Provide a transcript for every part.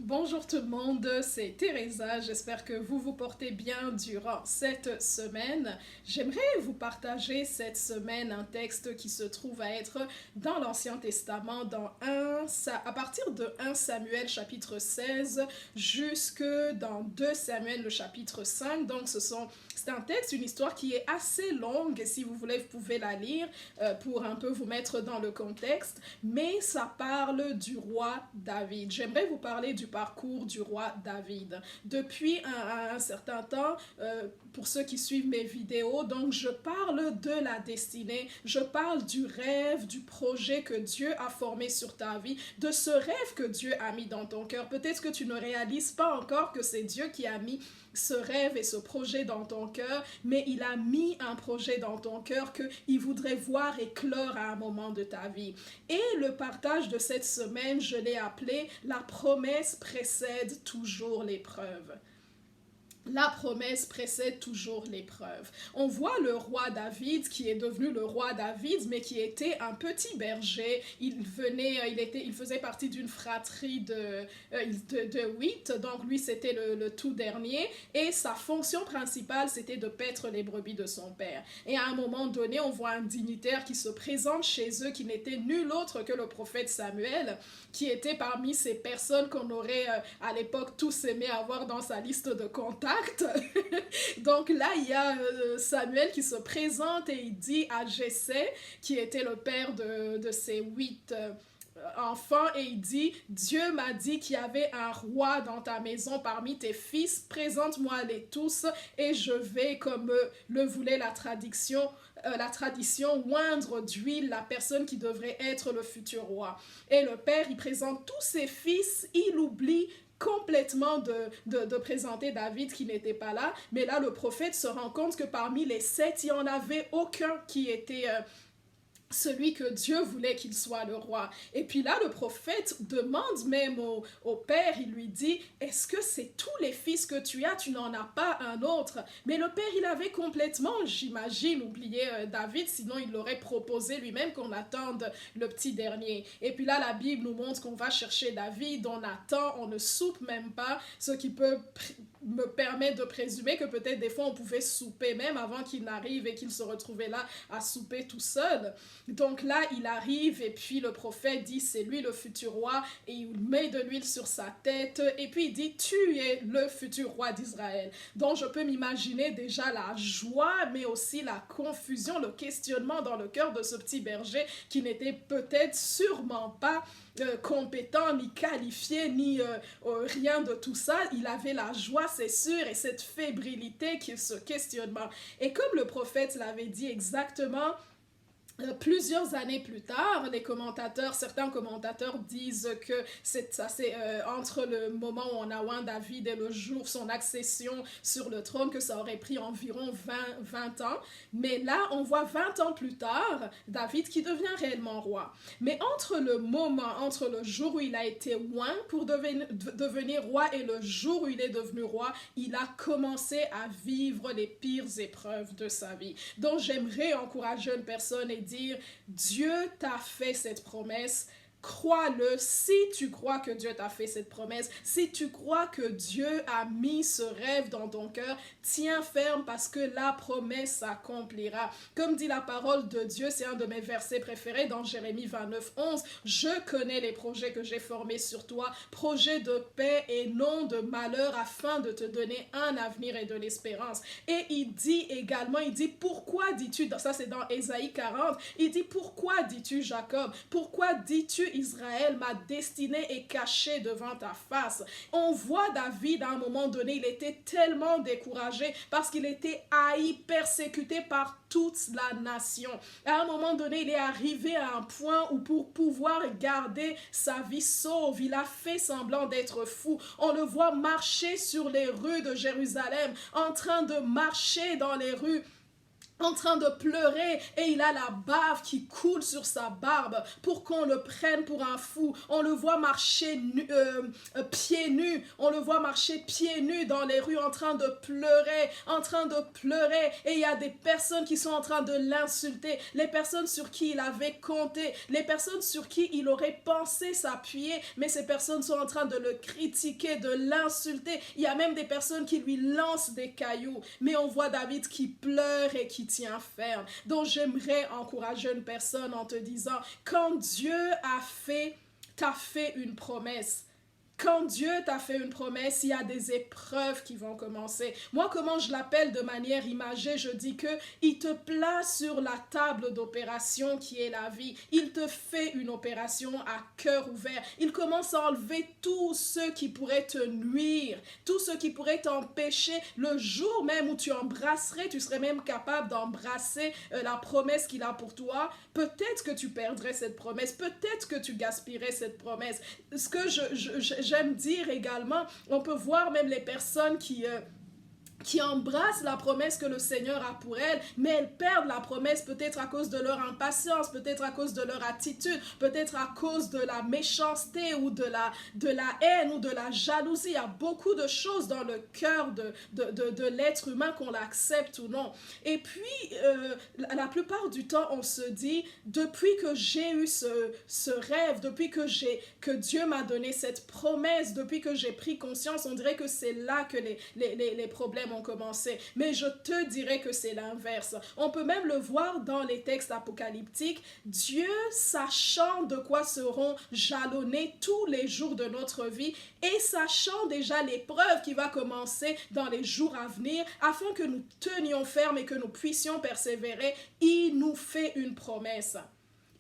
Bonjour tout le monde, c'est Teresa. J'espère que vous vous portez bien durant cette semaine. J'aimerais vous partager cette semaine un texte qui se trouve à être dans l'Ancien Testament, à partir de 1 Samuel chapitre 16 jusque dans 2 Samuel le chapitre 5. Donc c'est un texte, une histoire qui est assez longue. Si vous voulez, vous pouvez la lire pour un peu vous mettre dans le contexte. Mais ça parle du roi David. J'aimerais vous parler du parcours du roi David. Depuis un certain temps, pour ceux qui suivent mes vidéos, donc je parle de la destinée, je parle du rêve, du projet que Dieu a formé sur ta vie, de ce rêve que Dieu a mis dans ton cœur. Peut-être que tu ne réalises pas encore que c'est Dieu qui a mis ce rêve et ce projet dans ton cœur, mais il a mis un projet dans ton cœur qu'il voudrait voir éclore à un moment de ta vie. Et le partage de cette semaine, je l'ai appelé « La promesse précède toujours l'épreuve ». La promesse précède toujours l'épreuve. On voit le roi David qui est devenu le roi David, mais qui était un petit berger. Il faisait partie d'une fratrie de 8, donc lui c'était le tout dernier, et sa fonction principale c'était de paître les brebis de son père. Et à un moment donné, on voit un dignitaire qui se présente chez eux, qui n'était nul autre que le prophète Samuel, qui était parmi ces personnes qu'on aurait à l'époque tous aimé avoir dans sa liste de contacts. Donc là, il y a Samuel qui se présente et il dit à Jessé, qui était le père de ces 8 enfants, et il dit: Dieu m'a dit qu'il y avait un roi dans ta maison parmi tes fils, présente-moi-les tous et je vais, comme le voulait la tradition, oindre d'huile la personne qui devrait être le futur roi. Et le père, il présente tous ses fils, il oublie complètement de présenter David qui n'était pas là, mais là le prophète se rend compte que parmi les 7, il n'y en avait aucun qui était celui que Dieu voulait qu'il soit le roi. Et puis là, le prophète demande même au père, il lui dit: est-ce que c'est tous les fils que tu as, tu n'en as pas un autre? Mais le père, il avait complètement, j'imagine, oublié David, sinon il l'aurait proposé lui-même qu'on attende le petit dernier. Et puis là, la Bible nous montre qu'on va chercher David, on attend, on ne soupe même pas, ce qui peut me permet de présumer que peut-être des fois on pouvait souper même avant qu'il n'arrive et qu'il se retrouvait là à souper tout seul. Donc là, il arrive et puis le prophète dit: c'est lui le futur roi, et il met de l'huile sur sa tête et puis il dit: tu es le futur roi d'Israël. Donc je peux m'imaginer déjà la joie, mais aussi la confusion, le questionnement dans le cœur de ce petit berger qui n'était peut-être sûrement pas compétent, ni qualifié, ni rien de tout ça. Il avait la joie, c'est sûr, et cette fébrilité, ce questionnement. Et comme le prophète l'avait dit exactement, plusieurs années plus tard, certains commentateurs disent que c'est entre le moment où on a oint David et le jour son accession sur le trône, que ça aurait pris environ 20 ans. Mais là, on voit 20 ans plus tard, David qui devient réellement roi. Mais entre le jour où il a été oint pour devenir roi et le jour où il est devenu roi, il a commencé à vivre les pires épreuves de sa vie. Donc j'aimerais encourager une personne et dire: Dieu t'a fait cette promesse. Crois-le. Si tu crois que Dieu t'a fait cette promesse, si tu crois que Dieu a mis ce rêve dans ton cœur, tiens ferme, parce que la promesse s'accomplira. Comme dit la parole de Dieu, c'est un de mes versets préférés dans Jérémie 29, 11. Je connais les projets que j'ai formés sur toi, projets de paix et non de malheur, afin de te donner un avenir et de l'espérance. Et il dit également, pourquoi dis-tu, ça c'est dans Ésaïe 40, il dit: pourquoi dis-tu Jacob, pourquoi dis-tu Israël, ma destinée est cachée devant ta face. On voit David à un moment donné, il était tellement découragé parce qu'il était haï, persécuté par toute la nation. À un moment donné, il est arrivé à un point où pour pouvoir garder sa vie sauve, il a fait semblant d'être fou. On le voit marcher sur les rues de Jérusalem, en train de marcher dans les rues en train de pleurer et il a la bave qui coule sur sa barbe pour qu'on le prenne pour un fou. On le voit marcher pieds nus, on le voit marcher pieds nus dans les rues en train de pleurer et il y a des personnes qui sont en train de l'insulter, les personnes sur qui il avait compté, les personnes sur qui il aurait pensé s'appuyer, mais ces personnes sont en train de le critiquer, de l'insulter. Il y a même des personnes qui lui lancent des cailloux, mais on voit David qui pleure et qui tient ferme. Donc j'aimerais encourager une personne en te disant, quand Dieu t'a fait une promesse, quand Dieu t'a fait une promesse, il y a des épreuves qui vont commencer. Moi, comment je l'appelle de manière imagée, je dis que il te place sur la table d'opération qui est la vie. Il te fait une opération à cœur ouvert. Il commence à enlever tout ce qui pourrait te nuire, tout ce qui pourrait t'empêcher. Le jour même où tu embrasserais, tu serais même capable d'embrasser la promesse qu'il a pour toi. Peut-être que tu perdrais cette promesse, peut-être que tu gaspillerais cette promesse. Ce que j'aime dire également, on peut voir même les personnes qui embrassent la promesse que le Seigneur a pour elles, mais elles perdent la promesse peut-être à cause de leur impatience, peut-être à cause de leur attitude, peut-être à cause de la méchanceté ou de la haine ou de la jalousie. Il y a beaucoup de choses dans le cœur de l'être humain, qu'on l'accepte ou non. Et puis, la plupart du temps, on se dit, depuis que j'ai eu ce rêve, depuis que Dieu m'a donné cette promesse, depuis que j'ai pris conscience, on dirait que c'est là que les problèmes ont commencé. Mais je te dirais que c'est l'inverse. On peut même le voir dans les textes apocalyptiques. Dieu, sachant de quoi seront jalonnés tous les jours de notre vie et sachant déjà l'épreuve qui va commencer dans les jours à venir, afin que nous tenions ferme et que nous puissions persévérer, il nous fait une promesse.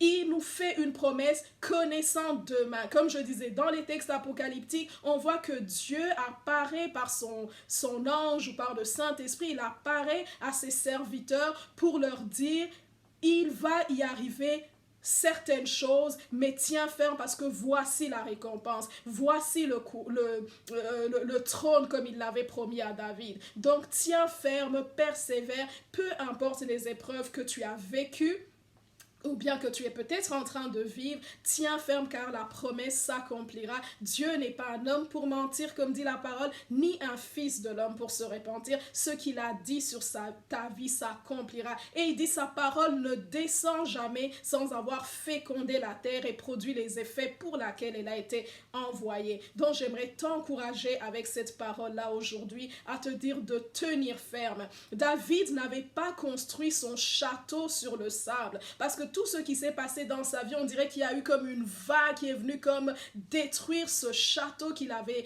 Il nous fait une promesse connaissant demain. Comme je disais, dans les textes apocalyptiques, on voit que Dieu apparaît par son ange ou par le Saint-Esprit. Il apparaît à ses serviteurs pour leur dire, il va y arriver certaines choses, mais tiens ferme parce que voici la récompense, voici le trône comme il l'avait promis à David. Donc tiens ferme, persévère, peu importe les épreuves que tu as vécues, ou bien que tu es peut-être en train de vivre, tiens ferme car la promesse s'accomplira. Dieu n'est pas un homme pour mentir, comme dit la parole, ni un fils de l'homme pour se repentir. Ce qu'il a dit sur ta vie s'accomplira. Et il dit, sa parole ne descend jamais sans avoir fécondé la terre et produit les effets pour lesquels elle a été envoyée. Donc j'aimerais t'encourager avec cette parole-là aujourd'hui à te dire de tenir ferme. David n'avait pas construit son château sur le sable, parce que tout ce qui s'est passé dans sa vie, on dirait qu'il y a eu comme une vague qui est venue comme détruire ce château qu'il avait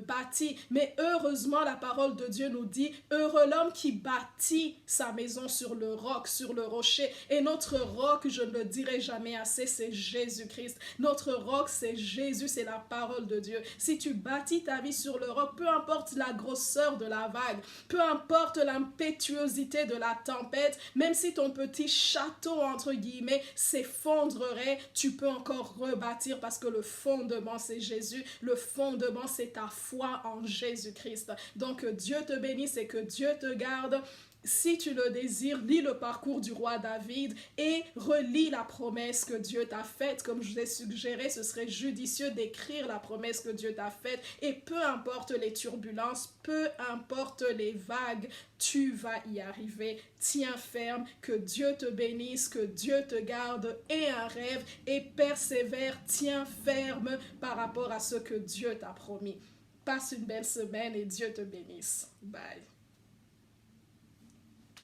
bâti. Mais heureusement, la parole de Dieu nous dit, heureux l'homme qui bâtit sa maison sur le roc, sur le rocher. Et notre roc, je ne le dirai jamais assez, c'est Jésus-Christ. Notre roc, c'est Jésus, c'est la parole de Dieu. Si tu bâtis ta vie sur le roc, peu importe la grosseur de la vague, peu importe l'impétuosité de la tempête, même si ton petit château, entre guillemets, s'effondrerait, tu peux encore rebâtir parce que le fondement, c'est Jésus. Le fondement, c'est ta foi en Jésus-Christ. Donc, Dieu te bénisse et que Dieu te garde. Si tu le désires, lis le parcours du roi David et relis la promesse que Dieu t'a faite. Comme je vous ai suggéré, ce serait judicieux d'écrire la promesse que Dieu t'a faite. Et peu importe les turbulences, peu importe les vagues, tu vas y arriver. Tiens ferme, que Dieu te bénisse, que Dieu te garde. Aie un rêve et persévère. Tiens ferme par rapport à ce que Dieu t'a promis. Passe une belle semaine et Dieu te bénisse. Bye.